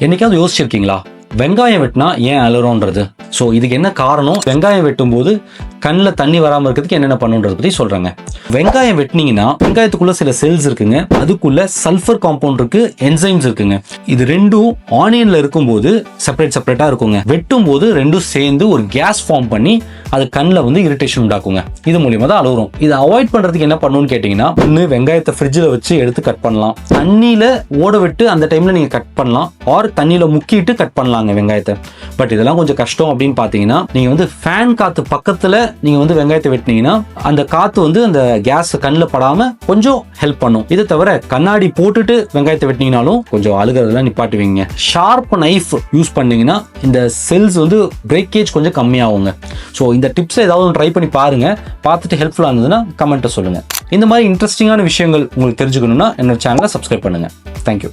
என்னைக்காவது யோசிச்சிருக்கீங்களா வெங்காயம் வெட்டினா ஏன் அலறோன்றது? ஸோ இதுக்கு என்ன காரணம், வெங்காயம் வெட்டும் போது கண்ணில் தண்ணி வராமல் இருக்கிறதுக்கு என்னென்ன பண்ணுன்றதை பற்றி சொல்கிறாங்க. வெங்காயம் வெட்டினீங்கன்னா வெங்காயத்துக்குள்ள சில செல்ஸ் இருக்குங்க, அதுக்குள்ள சல்ஃபர் காம்பவுண்ட் இருக்கு, என்சைம்ஸ் இருக்குங்க. இது ரெண்டும் ஆனியன்ல இருக்கும்போது செப்பரேட்டாக இருக்குங்க. வெட்டும் போது ரெண்டும் சேர்ந்து ஒரு கேஸ் ஃபார்ம் பண்ணி அது கண்ணில் வந்து இரிட்டேஷன் உண்டாக்குங்க. இது மூலியமாக தான் அலறும். இதை அவாய்ட் பண்ணுறதுக்கு என்ன பண்ணணும்னு கேட்டிங்கன்னா, ஒன்று வெங்காயத்தை ஃப்ரிட்ஜில் வச்சு எடுத்து கட் பண்ணலாம், தண்ணியில் ஓட விட்டு அந்த டைமில் நீங்கள் கட் பண்ணலாம், ஆர் தண்ணியில் முக்கிட்டு கட் பண்ணலாங்க வெங்காயத்தை. பட் இதெல்லாம் கொஞ்சம் கஷ்டம் அப்படின்னு பார்த்தீங்கன்னா, நீங்கள் வந்து ஃபேன் காற்று பக்கத்தில் நீங்கள் வந்து வெங்காயத்தை வெட்டினீங்கன்னா அந்த காற்று வந்து அந்த கேஸ் கண்ணில் படாமல் கொஞ்சம் ஹெல்ப் பண்ணும். இதை தவிர கண்ணாடி போட்டுட்டு வெங்காயத்தை வெட்டினீங்கனாலும் கொஞ்சம் அழுகிறதெல்லாம் நிப்பாட்டுவீங்க. ஷார்ப் நைஃப் யூஸ் பண்ணீங்கன்னா இந்த செல்ஸ் வந்து பிரேக்கேஜ் கொஞ்சம் கம்மியாகுங்க. ஸோ இந்த டிப்ஸை ஏதாவது ட்ரை பண்ணி பாருங்க, பார்த்துட்டு ஹெல்ப்ஃபுல்லாக இருந்ததுன்னா கமெண்ட்டை சொல்லுங்கள். இந்த மாதிரி இன்ட்ரெஸ்டிங்கான விஷயங்கள் உங்களுக்கு தெரிஞ்சுக்கணும்னா என்னோட சேனலை சப்ஸ்கிரைப் பண்ணுங்கள். தேங்க்யூ.